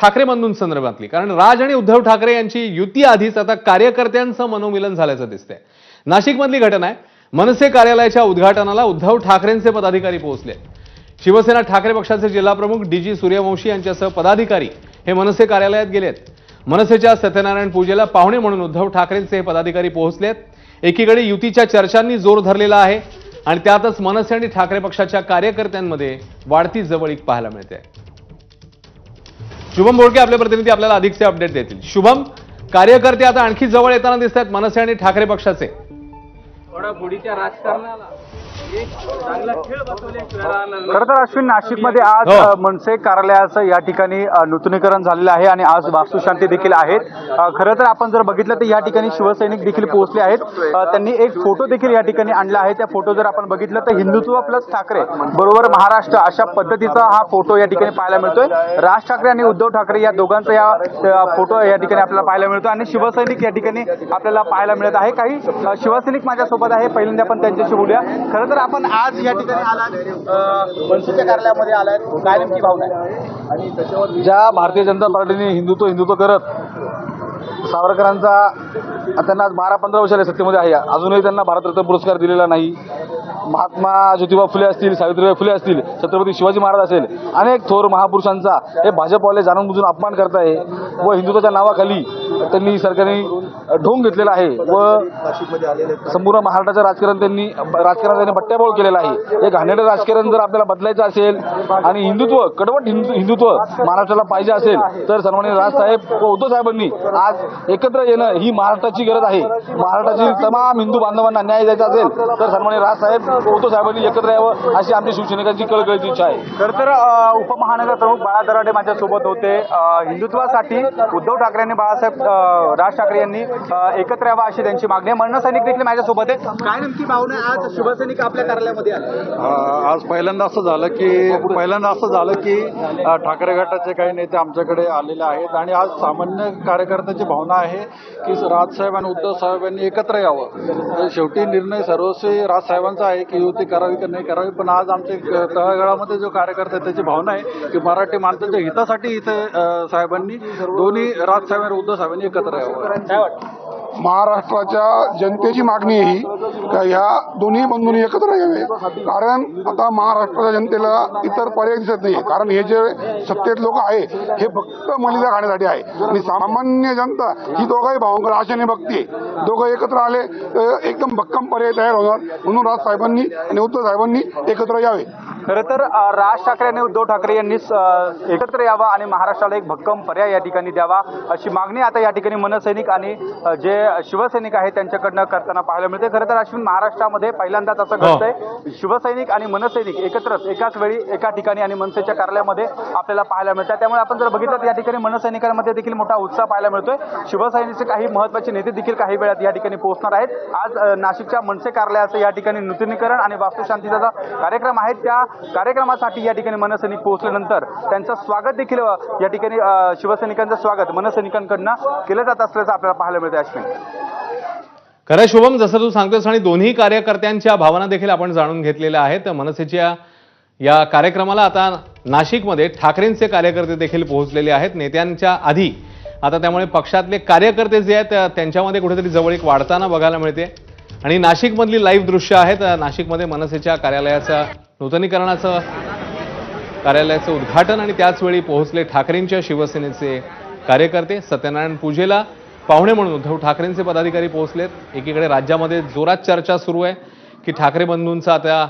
ठाकरे बंधूंसंदर्भातली, कारण राज आणि उद्धव ठाकरे यांची युती आधीच आता कार्यकर्त्यांचं मनोमिलन झाल्याचं दिसतंय. नाशिकमधली घटना आहे. मनसे कार्यालयाच्या उद्घाटनाला उद्धव ठाकरेंचे पदाधिकारी पोहोचले. शिवसेना ठाकरे पक्षाचे जिल्हा प्रमुख डी.जी. सूर्यवंशी यांच्यासह पदाधिकारी हे मनसे कार्यालयात गेलेत. मनसेच्या सत्यनारायण पूजेला पाहुणे म्हणून उद्धव ठाकरेंचे हे पदाधिकारी पोहोचलेत. एकीकडे युतीच्या चर्चांनी जोर धरलेला आहे आणि त्यातच मनसे आणि ठाकरे पक्षाच्या कार्यकर्त्यांमध्ये वाढती जवळीक पाहायला मिळते. शुभम बोडके आपले प्रतिनिधी आपल्याला अधिकचे अपडेट देतील. शुभम, कार्यकर्ते आता आणखी जवळ येताना दिसत आहेत मनसे आणि ठाकरे पक्षाचे. थोडाफोडीच्या राजकारणाला एक चांगला खेळ बसवल्या. खरं तर अश्विन, नाशिकमध्ये आज मनसे कार्यालयाचं या ठिकाणी नूतनीकरण झालेलं आहे आणि आज वास्तुशांती देखील आहेत. खरं तर आपण जर बघितलं तर या ठिकाणी शिवसैनिक देखील पोहोचले आहेत. त्यांनी एक फोटो देखील या ठिकाणी आणला आहे. त्या फोटो जर आपण बघितलं तर हिंदुत्व प्लस ठाकरे बरोबर महाराष्ट्र अशा पद्धतीचा हा फोटो या ठिकाणी पाहायला मिळतोय. राज ठाकरे आणि उद्धव ठाकरे या दोघांचा या फोटो या ठिकाणी आपल्याला पाहायला मिळतो आणि शिवसैनिक या ठिकाणी आपल्याला पाहायला मिळत आहे. काही शिवसैनिक माझ्यासोबत आहे, पहिल्यांदा आपण त्यांच्याशी बोलूया. खरं तर आपण आज या ठिकाणी आलात, मनसेच्या कार्यालयामध्ये आलात, काय नेमकी भावना आहे? ज्या भारतीय जनता पार्टीने हिंदुत्व करत सावरकरांचा त्यांना आज 12-15 वर्षाला सत्तेमध्ये आहे, अजूनही त्यांना भारतरत्न पुरस्कार दिलेला नाही. महात्मा ज्योतिबा फुले असतील, सावित्रीबाई फुले असतील, छत्रपती शिवाजी महाराज असेल, अनेक थोर महापुरुषांचा हे भाजपवाले जाणून बुजून अपमान करत आहे व हिंदुत्वाच्या नावाखाली त्यांनी सरकारने ढोंग घेतलेला आहे व संपूर्ण महाराष्ट्राचं राजकारणाने बट्ट्याबोळ केलेला आहे. हे घाणेरडं राजकारण जर आपल्याला बदलायचं असेल आणि कडवट हिंदुत्व महाराष्ट्राला पाहिजे असेल तर सन्माननीय राजसाहेब व उद्धव साहेबांनी आज एकत्र येणं ही महाराष्ट्राची गरज आहे. महाराष्ट्रातील तमाम हिंदू बांधवांना न्याय द्यायचा असेल तर सन्माननीय राजसाहेब व उद्धव साहेबांनी एकत्र यावं अशी आमची शिवसैनिकांची कळकळीची इच्छा आहे. खरं तर उपमहानगर प्रमुख बाळा दराडे माझ्यासोबत होते. हिंदुत्वासाठी उद्धव ठाकरे आणि राज ठाकरे यांनी एकत्र यावं अशी त्यांची मागणी आहे. मनसैनिक देखील माझ्यासोबत आहे. काय नेमकी भावना आहे? आज शिवसैनिक आपल्या कार्यालयामध्ये आले. आज पहिल्यांदा असं झालं की ठाकरे गटाचे काही नेते आमच्याकडे आलेले आहेत आणि आज सामान्य कार्यकर्त्याची भावना आहे की राजसाहेब आणि उद्धव साहेबांनी एकत्र यावं. शेवटी निर्णय सर्वस्वी राजसाहेबांचा आहे की युती करावी की नाही करावी, पण आज आमचे तळागाळामध्ये जो कार्यकर्ता आहे त्याची भावना आहे की मराठी माणसाच्या हितासाठी इथे साहेबांनी दोन्ही राजसाहेब आणि उद्धव साहेबांनी एकत्र यावं. काय वाटतं? महाराष्ट्राच्या जनतेची मागणी ही का ह्या दोन्ही बंधूंनी एकत्र यावे, कारण आता महाराष्ट्राच्या जनतेला इतर पर्याय दिसत नाही. कारण हे जे सत्तेत लोक आहे हे फक्त मलिदा खाण्यासाठी आहे आणि सामान्य जनता ही दोघाही भावांकडे आशेने बघते. दोघं एकत्र आले तर एकदम भक्कम पर्याय तयार होणार, म्हणून राज साहेबांनी आणि उद्धव साहेबांनी एकत्र यावे. खरं तर राज ठाकरे आणि उद्धव ठाकरे यांनी एकत्र यावं आणि महाराष्ट्राला एक भक्कम पर्याय या ठिकाणी द्यावा अशी मागणी आता या ठिकाणी मनसैनिक आणि जे शिवसैनिक आहेत त्यांच्याकडनं करताना पाहायला मिळते. खरं तर अश्विन, महाराष्ट्रामध्ये पहिल्यांदाच असं घडतंय शिवसैनिक आणि मनसैनिक एकत्रच एकाच वेळी एका ठिकाणी आणि मनसेच्या कार्यालयामध्ये आपल्याला पाहायला मिळतात. त्यामुळे आपण जर बघितलं तर या ठिकाणी मनसैनिकांमध्ये देखील मोठा उत्साह पाहायला मिळतोय. शिवसैनिकांचे काही महत्त्वाचे नेते देखील काही वेळात या ठिकाणी पोहोचणार आहेत. आज नाशिकच्या मनसे कार्यालयाचं या ठिकाणी नूतनीकरण आणि वास्तुशांतीचा कार्यक्रम आहे. त्या कार्यक्रमासाठी या ठिकाणी मनसैनिक पोहोचल्यानंतर त्यांचं स्वागत देखील या ठिकाणी शिवसैनिकांचं स्वागत मनसैनिकांकडनं केलं जात असल्याचं आपल्याला पाहायला मिळतं. अश्विन, खरं शुभम, जसं तू सांगतोस आणि दोन्ही कार्यकर्त्यांच्या भावना देखील आपण जाणून घेतलेल्या आहेत. मनसेच्या या कार्यक्रमाला आता नाशिकमध्ये ठाकरेंचे कार्यकर्ते देखील पोहोचलेले आहेत नेत्यांच्या आधी. आता त्यामुळे पक्षातले कार्यकर्ते जे आहेत त्यांच्यामध्ये कुठेतरी जवळीक वाढताना बघायला मिळते. आणि नाशिकमधली लाईव्ह दृश्य आहेत. नाशिकमध्ये मनसेच्या नूतनीकरणाचं कार्यालयाचं उद्घाटन आणि त्याचवेळी पोहोचले ठाकरेंच्या शिवसेनेचे कार्यकर्ते. सत्यनारायण पूजेला पाहुणे म्हणून उद्धव ठाकरेंचे पदाधिकारी पोहोचलेत. एकीकडे राज्यामध्ये जोरात चर्चा सुरू आहे की ठाकरे बंधूंचं आता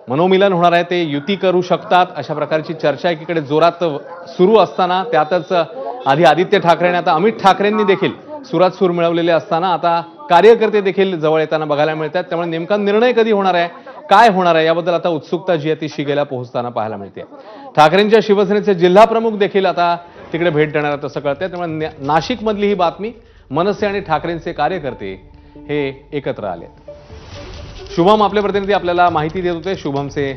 मनोमिलन होणार आहे, ते युती करू शकतात अशा प्रकारची चर्चा एकीकडे जोरात सुरू असताना त्यातच आधी आदित्य ठाकरे आणि आता अमित ठाकरेंनी देखील सुरात सूर मिळवलेले असताना आता कार्यकर्ते देखील जवळ येताना बघायला मिळतात. त्यामुळे नेमका निर्णय कधी होणार आहे, काय होणार आहे याबद्दल आता उत्सुकता जी आहे ती शिगेला पोहोचताना पाहायला मिळते. ठाकरेंच्या शिवसेनेचे जिल्हा प्रमुख देखील आता तिकडे भेट देणार आहेत असं कळतंय. त्यामुळे नाशिकमधली ही बातमी, मनसे आणि ठाकरेंचे कार्यकर्ते हे एकत्र आले. शुभम आपले प्रतिनिधी आपल्याला माहिती देत होते. शुभमचे